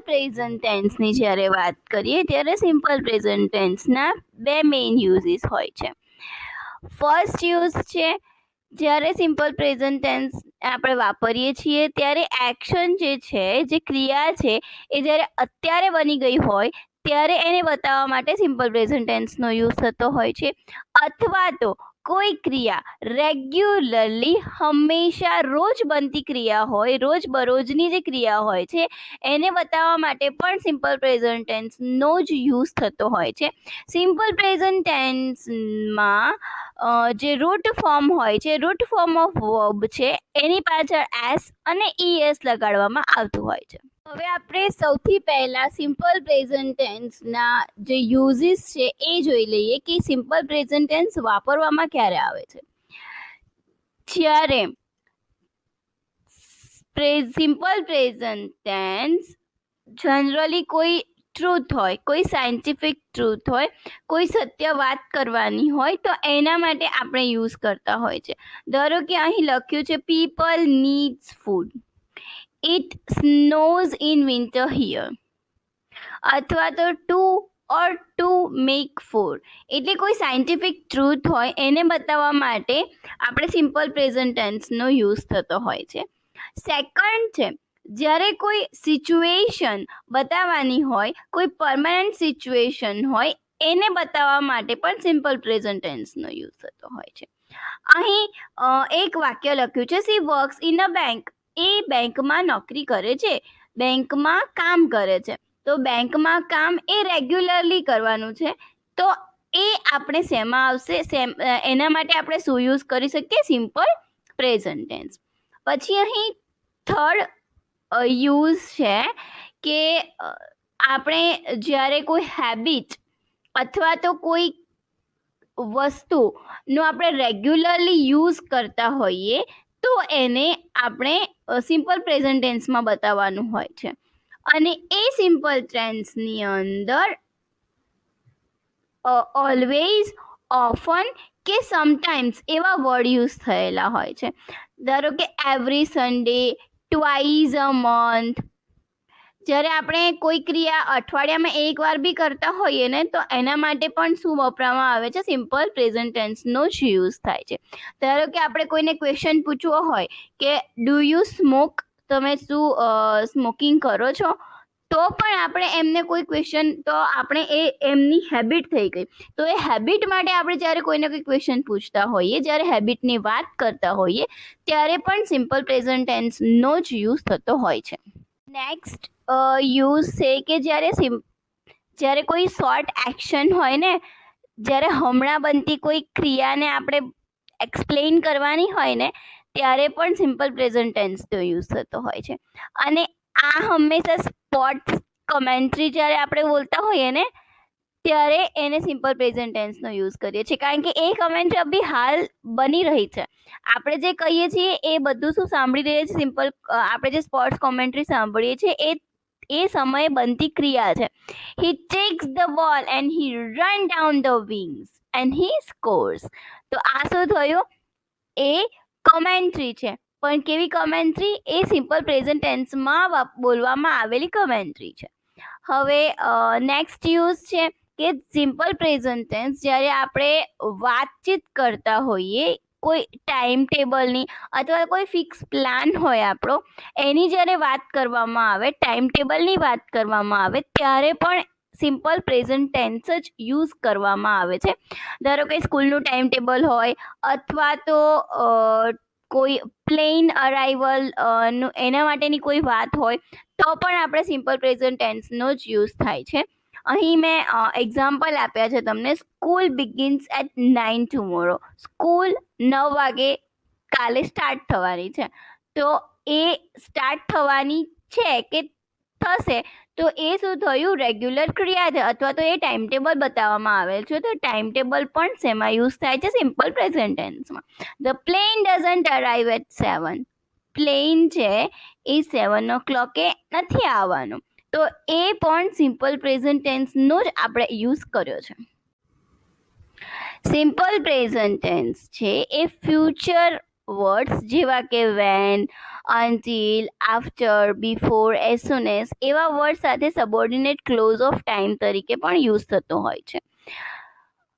Present ટેન્સની જ્યારે વાત કરીએ ત્યારે સિમ્પલ પ્રેઝન્ટ ટેન્સના બે મેઇન યુઝિસ હોય છે. ફર્સ્ટ યુઝ છે જ્યારે સિમ્પલ પ્રેઝન્ટ ટેન્સ આપણે વાપરીએ છીએ ત્યારે એક્શન જે છે, જે ક્રિયા છે, એ જ્યારે અત્યારે બની ગઈ હોય ત્યારે એને બતાવવા માટે સિમ્પલ પ્રેઝન્ટ ટેન્સનો યુઝ થતો હોય છે. અથવા તો કોઈ ક્રિયા રેગ્યુલરલી હંમેશા રોજ બનતી ક્રિયા હોય, રોજ બરોજની જે ક્રિયા હોય છે એને બતાવવા માટે પણ સિમ્પલ પ્રેઝન્ટ ટેન્સનો જ યુઝ થતો હોય છે. સિમ્પલ પ્રેઝન્ટ ટેન્સમાં જે રૂટ ફોર્મ હોય છે, રૂટ ફોર્મ ઓફ વર્બ છે, એની પાછળ એસ અને ઈએસ લગાડવામાં આવતું હોય છે. હવે આપણે સૌથી પહેલા સિમ્પલ પ્રેઝન્ટ ટેન્સના જે યુઝિસ છે એ જોઈ લઈએ કે સિમ્પલ પ્રેઝન્ટ ટેન્સ વાપરવામાં ક્યારે આવે છે. જ્યારે સિમ્પલ પ્રેઝન્ટ ટેન્સ જનરલી કોઈ ટ્રુથ હોય, કોઈ સાયન્ટિફિક ટ્રુથ હોય, કોઈ સત્ય વાત કરવાની હોય તો એના માટે આપણે યુઝ કરતા હોય છે. ધારો કે અહીં લખ્યું છે people needs food, it snows in winter here, અથવા તો ટુ મેક ફૂડ, એટલે કોઈ સાયન્ટિફિક ટ્રુથ હોય એને બતાવવા માટે આપણે સિમ્પલ પ્રેઝન્ટ ટેન્સનો યુઝ થતો હોય છે. સેકન્ડ છે જ્યારે કોઈ સિચ્યુએશન બતાવવાની હોય, કોઈ પરમાનન્ટ સિચ્યુએશન હોય એને બતાવવા માટે પણ સિમ્પલ પ્રેઝન્ટ ટેન્સનો યુઝ થતો હોય છે. અહીં એક વાક્ય લખ્યું છે she works in a bank, એ બેંકમાં નોકરી કરે છે, બેંકમાં કામ કરે છે. તો બેંકમાં કામ એ રેગ્યુલરલી કરવાનું છે તો એ આપણે શેમાં આવશે, એના માટે આપણે શું યુઝ કરી શકીએ, સિમ્પલ પ્રેઝન્ટ ટેન્સ. પછી અહીં થર્ડ યુઝ છે કે આપણે જ્યારે કોઈ હેબિટ અથવા તો કોઈ વસ્તુનો આપણે રેગ્યુલરલી યુઝ કરતા હોઈએ તો એને આપણે સિમ્પલ પ્રેઝન્ટ ટેન્સમાં બતાવવાનું હોય છે. અને એ સિમ્પલ ટેન્સની અંદર ઓલવેઝ, ઓફન કે સમટાઈમ્સ એવા વર્ડ યુઝ થયેલા હોય છે. ધારો કે every Sunday, twice a month. જ્યારે આપણે કોઈ ક્રિયા અઠવાડિયામાં એકવાર બી કરતા હોઈએ ને તો એના માટે પણ શું વપરાવામાં આવે છે, સિમ્પલ પ્રેઝન્ટ ટેન્સનો જ યુઝ થાય છે. ધારો કે આપણે કોઈને ક્વેશ્ચન પૂછવો હોય કે ડુ યુ સ્મોક, તમે શું સ્મોકિંગ કરો છો, તો પણ આપણે એમને કોઈ ક્વેશ્ચન, તો આપણે એમની હેબિટ થઈ ગઈ, તો એ હેબિટ માટે આપણે જ્યારે કોઈને કોઈ ક્વેશ્ચન પૂછતા હોઈએ, જ્યારે હેબિટની વાત કરતા હોઈએ ત્યારે પણ સિમ્પલ પ્રેઝન્ટ ટેન્સનો જ યુઝ થતો હોય છે. નેક્સ્ટ યુઝ છે કે જ્યારે કોઈ શોર્ટ એક્શન હોય ને, જ્યારે હમણાં બનતી કોઈ ક્રિયાને આપણે એક્સપ્લેન કરવાની હોય ને ત્યારે પણ સિમ્પલ પ્રેઝન્ટ ટેન્સનો યુઝ થતો હોય છે. અને આ હંમેશા સ્પોર્ટ્સ કમેન્ટ્રી જ્યારે આપણે બોલતા હોઈએ ને ત્યારે એને સિમ્પલ પ્રેઝન્ટ ટેન્સનો યુઝ કરીએ છીએ, કારણ કે એ કમેન્ટ્રી અભી હાલ બની રહી છે. આપણે જે કહીએ છીએ એ બધું શું સાંભળી રહીએ છીએ, સિમ્પલ આપણે જે સ્પોર્ટ્સ કોમેન્ટ્રી સાંભળીએ છીએ એ સમયે બનતી ક્રિયા છે. હી tax the ball and he run down the wings and he scores. તો આ શું થયું, એ કમેન્ટ્રી છે, પણ કેવી કમેન્ટ્રી, એ સિમ્પલ પ્રેઝન્ટ ટેન્સમાં બોલવામાં આવેલી કમેન્ટ્રી છે. હવે નેક્સ્ટ યુઝ છે કે સિમ્પલ પ્રેઝન્ટ ટેન્સ જ્યારે આપણે વાતચીત કરતા હોઈએ, કોઈ ટાઈમ ટેબલની અથવા કોઈ ફિક્સ પ્લાન હોય આપણો, એની જ્યારે વાત કરવામાં આવે, ટાઈમ ટેબલની વાત કરવામાં આવે ત્યારે પણ સિમ્પલ પ્રેઝન્ટ ટેન્સ જ યુઝ કરવામાં આવે છે. ધારો કે સ્કૂલનું ટાઈમ ટેબલ હોય અથવા તો કોઈ પ્લેન અરાઇવલ એના માટેની કોઈ વાત હોય તો પણ આપણે સિમ્પલ પ્રેઝન્ટ ટેન્સનો જ યુઝ થાય છે. અહીં મેં એક્ઝામ્પલ આપ્યા છે તમને. School begins at 9 tomorrow, school 9 વાગે કાલે સ્ટાર્ટ થવાની છે, તો એ સ્ટાર્ટ થવાની છે કે થશે, તો એ શું થયું, રેગ્યુલર ક્રિયા છે અથવા તો એ ટાઈમ ટેબલ બતાવવામાં આવેલ છે, તો ટાઈમ ટેબલ પણ શેમાં યુઝ થાય છે, સિમ્પલ પ્રેઝન્ટ ટેન્સમાં. The plane doesn't arrive at 7, plane છે એ 7 o'clock નથી આવવાનું, તો એ પણ સિમ્પલ પ્રેઝન્ટ ટેન્સનો જ આપણે યુઝ કર્યો છે. સિમ્પલ પ્રેઝન્ટ ટેન્સ છે એ ફ્યુચર વર્ડ્સ જેવા કે when, until, after, before, as soon as એવા વર્ડ સાથે સબોર્ડિનેટ ક્લોઝ ઓફ ટાઈમ તરીકે પણ યુઝ થતો હોય છે.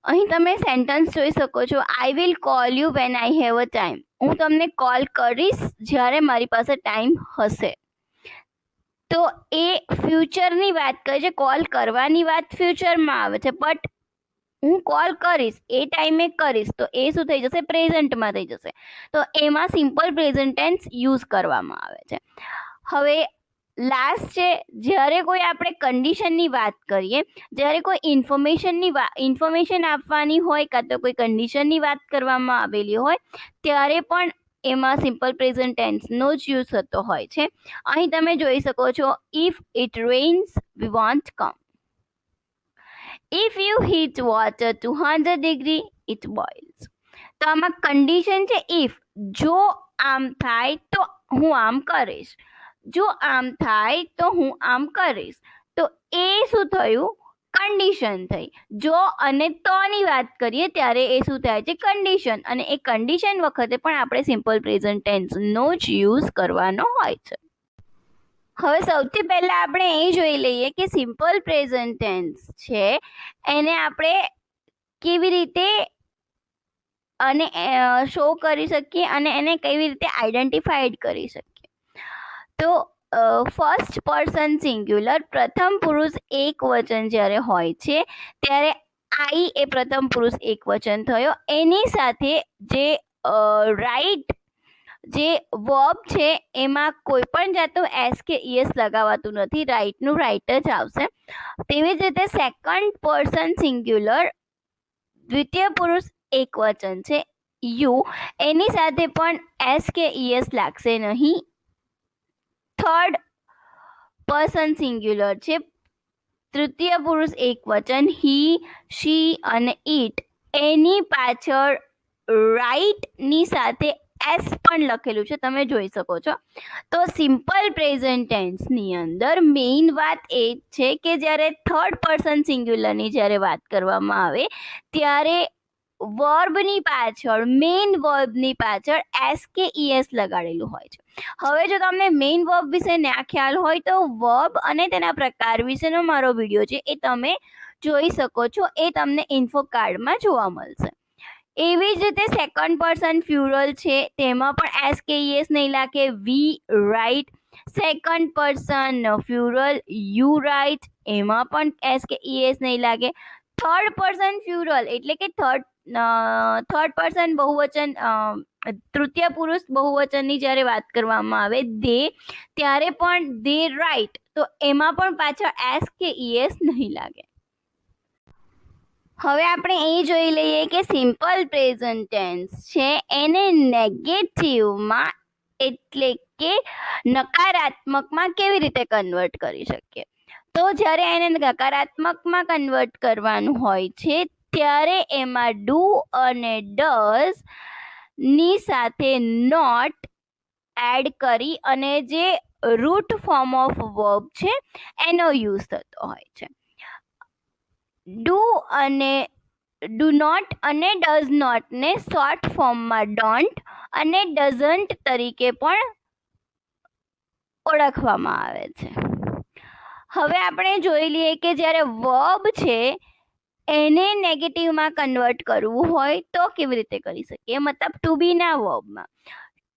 અહીં તમે સેન્ટેન્સ જોઈ શકો છો, I will call you when I have a time. હું તમને કોલ કરીશ જ્યારે મારી પાસે ટાઈમ હશે. તો એ ફ્યુચરની વાત કરે છે, કોલ કરવાની વાત ફ્યુચરમાં આવે છે, બટ હું કોલ કરીશ એ ટાઈમે કરીશ તો એ શું થઈ જશે, પ્રેઝન્ટમાં થઈ જશે. તો એમાં સિમ્પલ પ્રેઝન્ટ ટેન્સ યુઝ કરવામાં આવે છે. હવે લાસ્ટ છે, જ્યારે કોઈ આપણે કન્ડિશનની વાત કરીએ, જ્યારે કોઈ ઇન્ફોર્મેશન આપવાની હોય કાં તો કોઈ કન્ડિશનની વાત કરવામાં આવેલી હોય ત્યારે પણ એમાં સિમ્પલ પ્રેઝન્ટ ટેન્સનો જ યુઝ થતો હોય છે. અહીં તમે જોઈ શકો છો, if it rains we won't come. If you heat water 200 degree it boils. તો આમાં કન્ડિશન છે ઇફ. જો આમ થાય તો હું આમ કરીશ, જો આમ થાય તો હું આમ કરીશ. તો એ શું થયું, કન્ડિશન થઈ. જો અને તોની વાત કરીએ ત્યારે એ શું થાય છે, કન્ડિશન. અને એ કન્ડિશન વખતે પણ આપણે સિમ્પલ પ્રેઝન્ટ ટેન્સનો જ યુઝ કરવાનો હોય છે. હવે સૌથી પહેલા આપણે એ જોઈ લઈએ કે સિમ્પલ પ્રેઝન્ટ ટેન્સ છે એને આપણે કેવી રીતે અને શો કરી શકીએ અને એને કેવી રીતે આઈડેન્ટિફાઈડ કરી શકીએ. તો ફર્સ્ટ પર્સન સિંગ્યુલર, પ્રથમ પુરુષ એક વચન જ્યારે હોય છે ત્યારે આઈ એ પ્રથમ પુરુષ એક વચન થયો. એની સાથે જે રાઈટ જે વર્બ છે એમાં કોઈ પણ જાતનું એસ કે ઈએસ લગાવાતું નથી, રાઈટનું રાઈટ જ આવશે. તેવી જ રીતે સેકન્ડ પર્સન સિંગ્યુલર, દ્વિતીય પુરુષ એક વચન છે યુ, એની સાથે પણ એસ કે ઈએસ લાગશે નહીં. થર્ડ પર્સન સિંગ્યુલર છે, તૃતીય પુરુષ એક વચન હી, શી અને ઇટ, એની પાછળ રાઈટની સાથે એસ પણ લખેલું છે, તમે જોઈ શકો છો. તો સિમ્પલ પ્રેઝન્ટ ટેન્સની અંદર મેઇન વાત એ છે કે જ્યારે થર્ડ પર્સન સિંગ્યુલરની જ્યારે વાત કરવામાં આવે ત્યારે વર્બની પાછળ, મેઇન વર્બની પાછળ એસ કે ઈએસ લગાડેલું હોય છે. હવે જો તમને મેઇન વર્બ વિશે ના ખ્યાલ હોય તો વર્બ અને તેના પ્રકાર વિશેનો મારો વિડીયો છે એ તમે જોઈ શકો છો, એ તમને ઇન્ફો કાર્ડમાં જોવા મળશે. એવી જ રીતે સેકન્ડ પર્સન ફ્યુરલ છે, તેમાં પણ એસ કે ઈએસ નહીં લાગે, we write. Second person plural you write, એમાં પણ એસ કે ઈએસ નહીં લાગે. થર્ડ પર્સન ફ્યુરલ એટલે કે થર્ડ પર્સન બહુવચન, તૃતીય પુરુષ બહુવચનની જ્યારે વાત કરવામાં આવે દે, ત્યારે પણ દે રાઇટ, તો એમાં પણ પાછળ એસ કે ઈએસ નહીં લાગે. હવે આપણે એ જોઈ લઈએ કે સિમ્પલ પ્રેઝન્ટ ટેન્સ છે એને નેગેટિવમાં એટલે કે નકારાત્મકમાં કેવી રીતે કન્વર્ટ કરી શકીએ. તો જ્યારે એને નકારાત્મકમાં કન્વર્ટ કરવાનું હોય છે ત્યારે એમાં ડુ અને ડઝ ની સાથે નોટ એડ કરી અને જે રૂટ ફોર્મ ઓફ વર્બ છે એનો યુઝ થતો હોય છે. ડુ અને ડુ નોટ અને ડઝ નોટ ને શોર્ટ ફોર્મમાં ડોન્ટ અને ડઝન્ટ તરીકે પણ ઓળખવામાં આવે છે. હવે આપણે જોઈ લઈએ કે જ્યારે વર્બ છે એને નેગેટિવમાં કન્વર્ટ કરવું હોય તો કેવી રીતે કરી શકીએ, મતલબ ટુ બી ના વર્બમાં.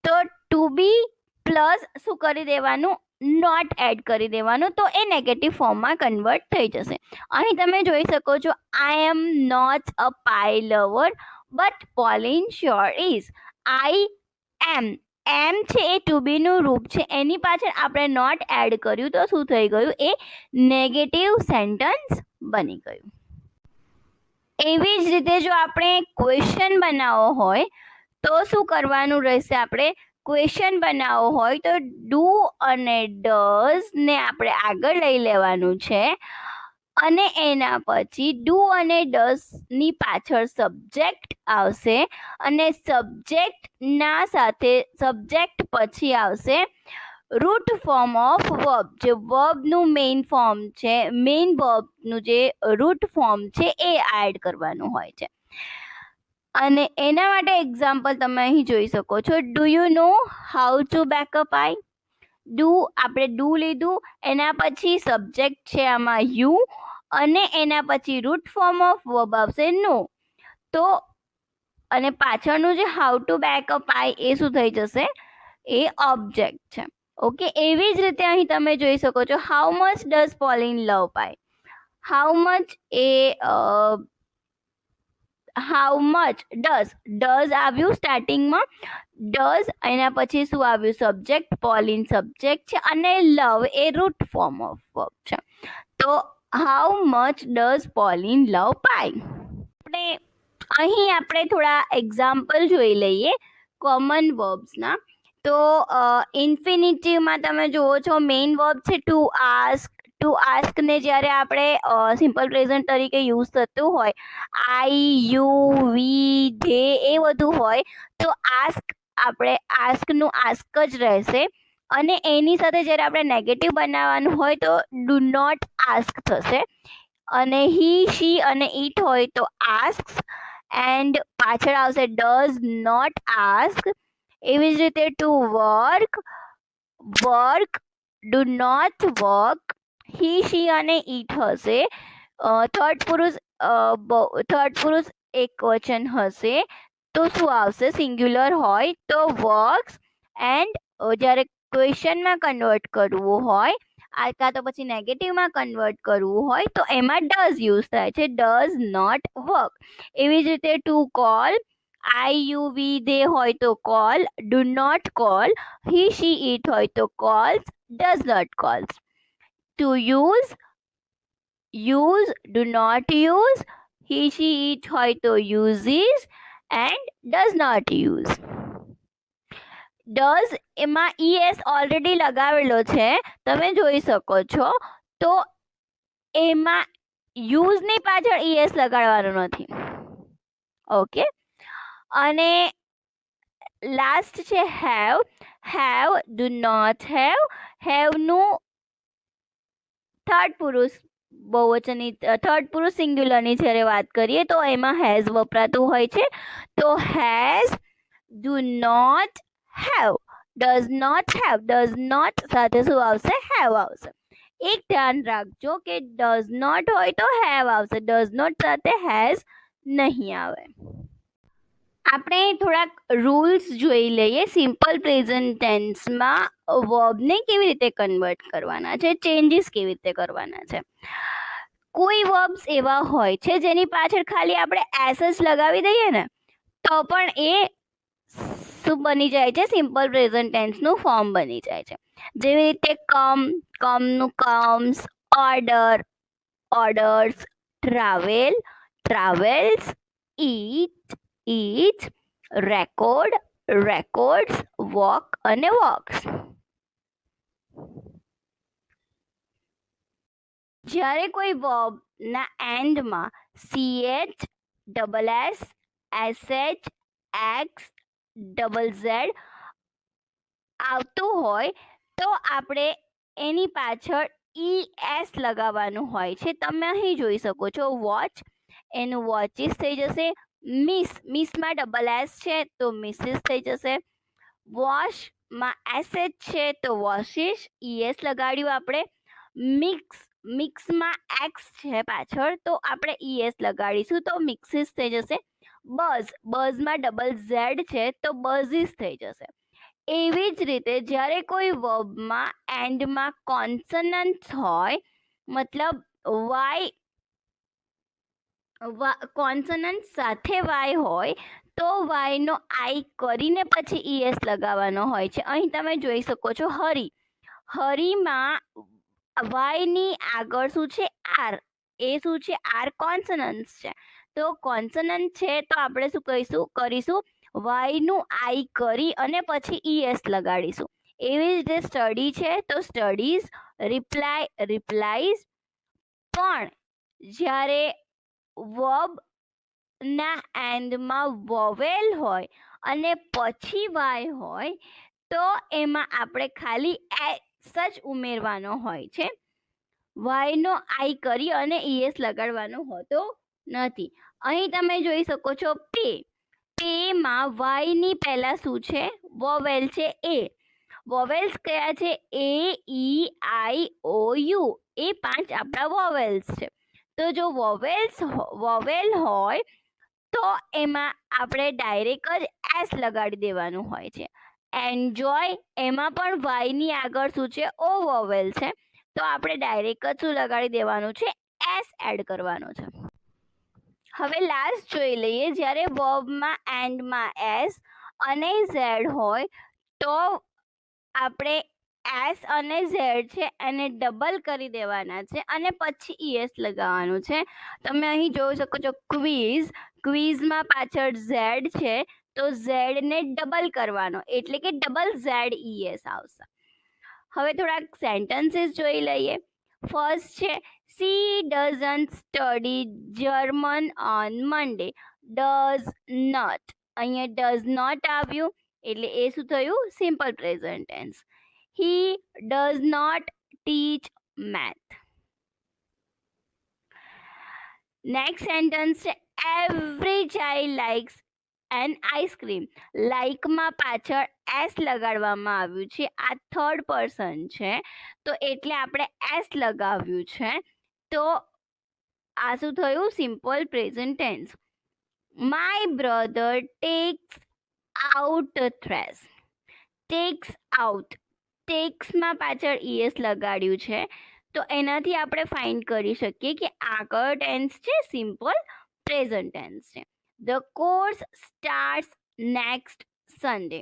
તો ટુ બી પ્લસ શું કરી દેવાનું, નોટ એડ કરી દેવાનું, તો એ નેગેટિવ ફોર્મમાં કન્વર્ટ થઈ જશે. અહીં તમે જોઈ શકો છો, I am not a pie lover but Pauline sure is. I am, am છે એ ટુ બી નું રૂપ છે, એની પાછળ આપણે નોટ એડ કર્યું તો શું થઈ ગયું, એ નેગેટિવ સેન્ટેન્સ બની ગયું. એવી જ રીતે જો આપણે ક્વેશ્ચન બનાવવો હોય તો શું કરવાનું રહેશે, આપણે ક્વેશ્ચન બનાવવો હોય તો ડુ અને ડઝ ને આપણે આગળ લઈ લેવાનું છે અને એના પછી ડુ અને ડઝ ની પાછળ સબ્જેક્ટ આવશે અને સબ્જેક્ટના સાથે સબ્જેક્ટ પછી આવશે રૂટ ફોર્મ ઓફ વર્બ, જે વર્બનું મેઇન ફોર્મ છે, મેઇન વર્બનું જે રૂટ ફોર્મ છે એ એડ કરવાનું હોય છે. અને એના માટે એક્ઝામ્પલ તમે અહીં જોઈ શકો છો. Do you know how to backup I? Do, આપણે ડુ લીધું, એના પછી સબ્જેક્ટ છે આમાં યુ, અને એના પછી રૂટ ફોર્મ ઓફ વર્બ આવશે નો. તો અને પાછળનું જે હાઉ ટુ બેકઅપ આઈ એ શું થઈ જશે? એ ઓબ્જેક્ટ છે. ઓકે, એવી જ રીતે અહીં તમે જોઈ શકો છો how much does Pauline love pie? How much એ હાઉ મચ ડઝ આવ્યું સ્ટાર્ટિંગમાં, ડઝ એના પછી શું આવ્યું? સબ્જેક્ટ, પોલિન સબ્જેક્ટ છે, અને લવ એ રૂટ ફોર્મ ઓફ વર્બ છે. તો how much does Pauline love પાઈ? આપણે થોડા એક્ઝામ્પલ જોઈ લઈએ કોમન વર્બ્સના. તો ઇન્ફિનિટિવમાં તમે જુઓ છો મેઇન વર્બ છે ટુ આસ્ક. ટુ આસ્ક ને જ્યારે આપણે સિમ્પલ પ્રેઝન્ટ તરીકે યુઝ થતું હોય, આઈ, યુ, વી, ધે એ બધું હોય, તો આસ્કનું આસ્ક જ રહેશે. અને એની સાથે જ્યારે આપણે નેગેટિવ બનાવવાનું હોય તો ડુ નોટ આસ્ક થશે. અને હી, શી અને ઇટ હોય તો આસ્ક્સ, એન્ડ પાછળ આવશે ડઝ નોટ આસ્ક. એવી જ રીતે to work, do not work. He, she અને ઇટ હશે. થર્ડ પુરુષ એક વચન હશે તો શું આવશે? સિંગ્યુલર હોય તો વર્ક્સ. એન્ડ જ્યારે ક્વેશ્ચનમાં કન્વર્ટ કરવું હોય, કાં તો પછી નેગેટિવમાં કન્વર્ટ કરવું હોય તો એમાં ડઝ યુઝ થાય છે, ડઝ નોટ વર્ક. એવી જ રીતે to call, I, you, we, they હોય તો call, do not call. He, she, it હોય તો calls, does not calls. To use, do not use. He, she, it હોય તો uses, and does not use. Does એમાં es already લગાવેલો છે, તમે જોઈ શકો છો. તો એમાં યુઝની પાછળ es લગાડવાનો નથી. ઓકે, અને લાસ્ટ છે હેવ. ડુ નોટ હેવનું થર્ડ પુરુષ સિંગ્યુલરની જ્યારે વાત કરીએ તો એમાં હેઝ વપરાતું હોય છે. તો has, do not have, does not સાથે શું આવશે? હેવ આવશે. એક ધ્યાન રાખજો કે ડઝ નોટ હોય તો હેવ આવશે, ડઝ નોટ સાથે હેઝ નહીં આવે. આપણે થોડાક રૂલ્સ જોઈ લઈએ સિમ્પલ પ્રેઝન્ટ ટેન્સમાં વર્બને કેવી રીતે કન્વર્ટ કરવાના છે, ચેન્જીસ કેવી રીતે કરવાના છે. કોઈ વર્બ્સ એવા હોય છે જેની પાછળ ખાલી આપણે એસ જ લગાવી દઈએ ને તો પણ એ શું બની જાય છે? સિમ્પલ પ્રેઝન્ટ ટેન્સનું ફોર્મ બની જાય છે. જેવી રીતે કમનું comes, order, orders, travel, travels, eat, record, records, walk અને વોક્સ. જ્યારે કોઈ વર્બના એન્ડમાં ch, double s, sh, x, double z આવતું હોય તો આપણે એની પાછળ es લગાવવાનું હોય છે. તમે અહીં જોઈ શકો છો વોચ, એનું વોચિસ થઈ જશે. મિસમાં ડબલ s છે તો મિસિસ થઈ જશે. વોશમાં sh છે તો વોશિસ, es લગાડ્યું આપણે. મિક્સમાં x છે પાછળ તો આપણે es લગાડીશું તો મિક્સિસ થઈ જશે. બઝમાં ડબલ z છે તો બઝિસ થઈ જશે. એવી જ રીતે જ્યારે કોઈ વર્બમાં એન્ડમાં કોન્સનન્ટ હોય, મતલબ કોન્સનન્ટ સાથે વાય હોય તો વાયનો આઈ કરીને પછી es લગાવવાનો હોય છે. અહીં તમે જોઈ શકો છો હરીમાં વાયની આગળ શું છે? આર. એ શું છે? આર કોન્સનન્ટ છે. તો કોન્સનન્ટ છે તો આપણે શું કરીશું? વાયનું આઈ કરી અને પછી es લગાડીશું. એવી રીતે સ્ટડી છે તો સ્ટડીઝ, રિપ્લાઈઝ. પણ જ્યારે વર્બના એન્ડમાં વોવેલ હોય અને પછી વાય હોય તો એમાં આપણે ખાલી એસ જ ઉમેરવાનો હોય છે. વાયનો આઈ કરી અને es લગાડવાનો હોતો નથી. અહીં તમે જોઈ શકો છો પે. એમાં વાયની પહેલા શું છે? વોવેલ છે એ. વોવેલ્સ કયા છે? એ, ઈ, આઈ, ઓ, યુ. એ 5 આપણા વોવેલ્સ છે. તો જો વોવેલ હોય તો એમાં આપણે ડાયરેક્ટ જ એસ લગાડી દેવાનું હોય છે. એન્જોય એમાં પણ વાયની આગળ શું છે? ઓ વોવેલ છે. તો આપણે ડાયરેક્ટ જ શું લગાડી દેવાનું છે? એસ એડ કરવાનો છે. હવે લાસ્ટ જોઈ લઈએ. જ્યારે વર્બમાં એન્ડમાં એસ અને ઝેડ હોય તો આપણે એસ અને ઝેડ છે એને ડબલ કરી દેવાના છે અને પછી ઈએસ લગાવવાનું છે. તમે અહીં જોઈ શકો છો ક્વિઝમાં પાછળ ઝેડ છે તો ઝેડને ડબલ કરવાનો એટલે કે ડબલ ઝેડ ઈએસ આવશે. હવે થોડાક સેન્ટેન્સીસ જોઈ લઈએ. ફર્સ્ટ છે she doesn't study German on Monday. Does not, અહીંયા ડઝ નોટ આવ્યું એટલે એ શું થયું? Simple present tense. He does not teach math. Next sentence છે every child likes an ice cream. લાઇકમાં પાછળ એસ લગાડવામાં આવ્યું છે. આ થર્ડ પર્સન છે તો એટલે આપણે એસ લગાવ્યું છે. તો આ શું થયું? Simple present tense. My brother takes out trash. Takes out, ટેક્સમાં પાછળ ઈએસ લગાડ્યું છે તો એનાથી આપણે ફાઇન્ડ કરી શકીએ કે આગળ ટેન્સ છે સિમ્પલ પ્રેઝન્ટ ટેન્સ છે. The course starts next Sunday.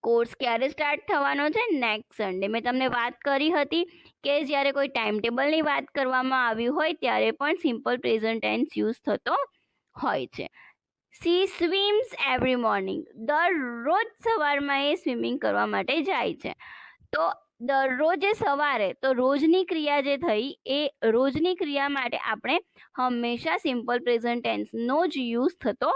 Course ક્યારે સ્ટાર્ટ થવાનો છે? Next Sunday. મેં તમને વાત કરી હતી કે જ્યારે કોઈ ટાઈમ ટેબલની વાત કરવામાં આવી હોય ત્યારે પણ સિમ્પલ પ્રેઝન્ટ ટેન્સ યુઝ થતો હોય છે. C સ્વિમ્સ every morning. દરરોજ સવારમાં એ સ્વિમિંગ કરવા માટે જાય છે. તો દરરોજે સવારે, તો રોજની ક્રિયા જે થઈ એ રોજની ક્રિયા માટે આપણે હંમેશા સિમ્પલ પ્રેઝન્ટ ટેન્સનો જ યુઝ થતો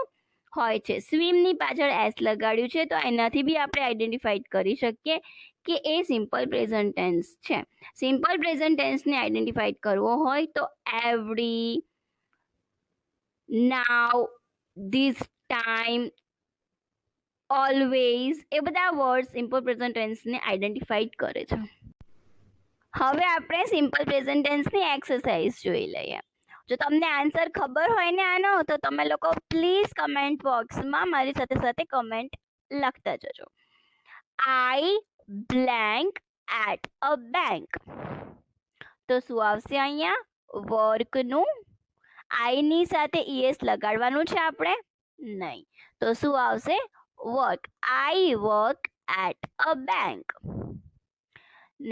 હોય છે. સ્વિમની પાછળ એસ લગાડ્યું છે તો એનાથી બી આપણે આઈડેન્ટિફાઈડ કરી શકીએ કે એ સિમ્પલ પ્રેઝન્ટ ટેન્સ છે. સિમ્પલ પ્રેઝન્ટ ટેન્સને આઈડેન્ટિફાઈડ કરવો હોય તો every, now, this time, always એ બધા વર્ડ સિમ્પલ પ્રેઝન્ટ ટેન્સને આઈડેન્ટિફાઈડ કરે છે. હવે આપણે સિમ્પલ પ્રેઝન્ટ ટેન્સની એક્સરસાઇઝ જોઈ લઈએ. જો તમને આન્સર ખબર હોય ને આનો તો તમે લોકો પ્લીઝ કમેન્ટ બોક્સમાં મારી સાથે સાથે કમેન્ટ લખતા જજો. I blank at a bank. તો શું આવશે અહીંયા? વર્કનું. આઈની સાથે ઈએસ લગાડવાનું છે આપણે? નહીં. તો શું આવશે? Work. I work at a bank.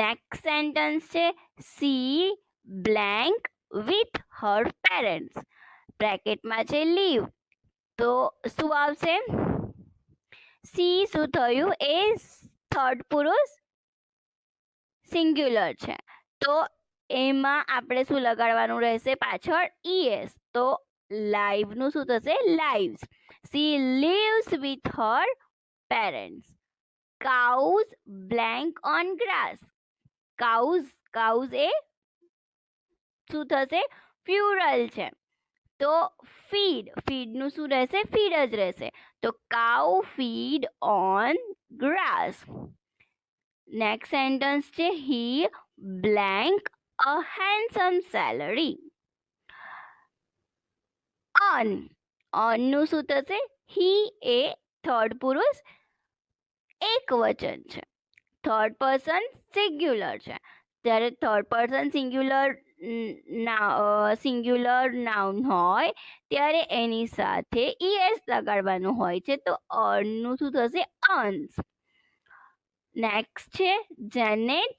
Next sentence છે she blank with her parents. બ્રેકેટમાં છે લીવ. તો શું આવશે? સી શું થયું? એ થર્ડ પુરુષ સિંગ્યુલર છે તો એમાં આપણે શું લગાડવાનું રહેશે? પાછળ ઈએસ. તો લાઈવનું શું થશે? Lives. She lives with her parents. Cows blank on grass. Cows એ શું થશે? પ્યુરલ છે તો ફીડનું શું રહેશે? ફીડ જ રહેશે. તો cow feed on grass. Next sentence છે he blank a handsome salary. નું શું થશે? હી એ થર્ડ પુરુષ એક વચન છે. થર્ડ પર્સન સિંગ્યુલર છે. જ્યારે થર્ડ પર્સન સિંગ્યુલર નાઉન હોય ત્યારે એની સાથે ઈએસ લગાડવાનું હોય છે તો નું શું થશે? અર્ન્સ. નેક્સ્ટ છે જેનેટ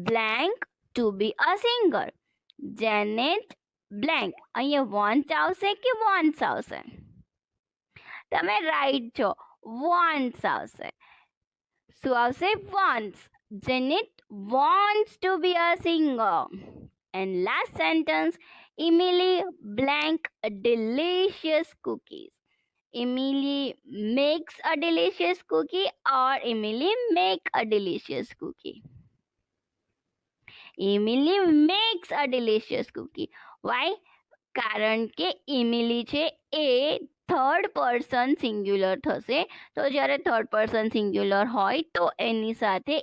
બ્લેન્ક ટુ બી અ સિંગર. Janet blank. અહીંયા વોન્ટ આવશે કે વોન્ટ્સ આવશે? તમે રાઈટ છો, વોન્ટ્સ આવશે. શું આવશે? Wants. Janet wants to be a singer. And last sentence, Emily blank a delicious cookies. Emily makes a delicious cookie or Emily make a delicious cookie. Emily makes a delicious cookie. Why? કારણ કે ઇમિલી છે એ third person singular થશે. તો જ્યારે third person singular હોય તો એની સાથે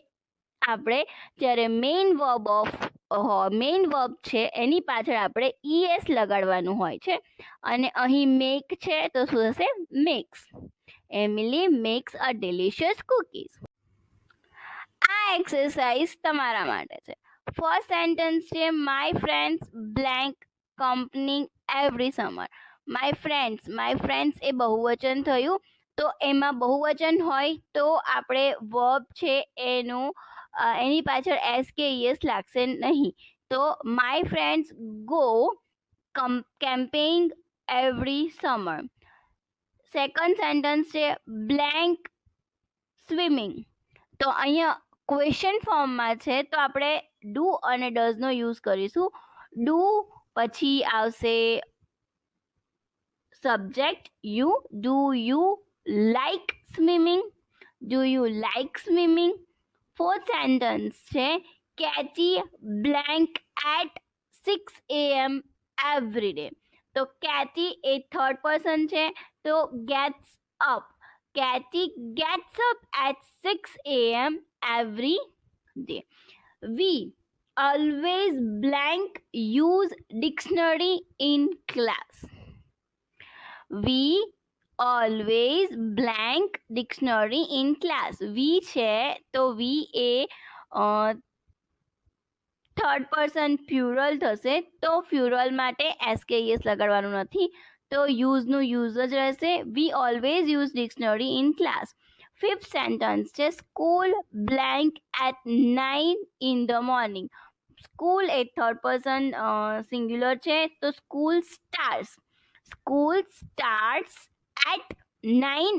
આપણે જ્યારે મેઇન વર્બ છે એની પાછળ આપણે ES લગાડવાનું હોય છે. અને અહીં મેક છે તો શું થશે? Makes. Emily makes a delicious cookies. આ એક્સરસાઇઝ તમારા માટે છે. ફર્સ્ટ સેન્ટેન્સ છે my friends blank company every summer. My friends એ બહુવચન થયું. તો એમાં બહુવચન હોય તો આપણે વર્બ છે એની પાછળ એસ કે યસ લાગશે નહીં. તો my friends go camping every summer. Second sentence છે બ્લેન્ક સ્વિમિંગ. તો અહીંયા ક્વેશ્ચન ફોર્મમાં છે તો આપણે ડુ અને ડઝનો યુઝ કરીશું. ડુ પછી આવશે subject you. Do you like swimming? Do you like swimming? Fourth sentence છે Cathy blank at 6 AM every day. તો કેચી એ થર્ડ પર્સન છે તો gets up. Cathy gets up at 6 AM every day. We always blank use dictionary in class. We always blank dictionary in class. We છે તો we A third person plural થશે તો plural માટે SKES લગાડવાનું નથી. તો યુઝનું use જ રહેશે. We always use dictionary in class. Fifth sentence છે school blank at 9 in the morning. School એ થર્ડ પર્સન સિંગ્યુલર છે તો school starts at 9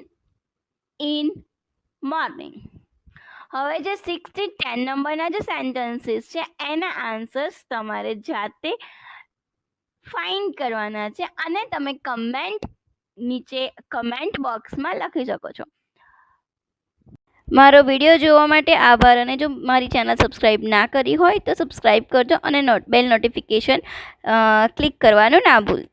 in morning. હવે જે 6 થી 10 નંબરના જે સેન્ટેન્સીસ છે એના આન્સર્સ તમારે જાતે ફાઇન્ડ કરવાના છે અને તમે નીચે કમેન્ટ બોક્સમાં લખી શકો છો. મારો વિડીયો જોવા માટે આભાર. અને જો મારી ચેનલ સબસ્ક્રાઈબ ના કરી હોય તો સબસ્ક્રાઈબ કરજો અને બેલ નોટિફિકેશન ક્લિક કરવાનું ના ભૂલતા.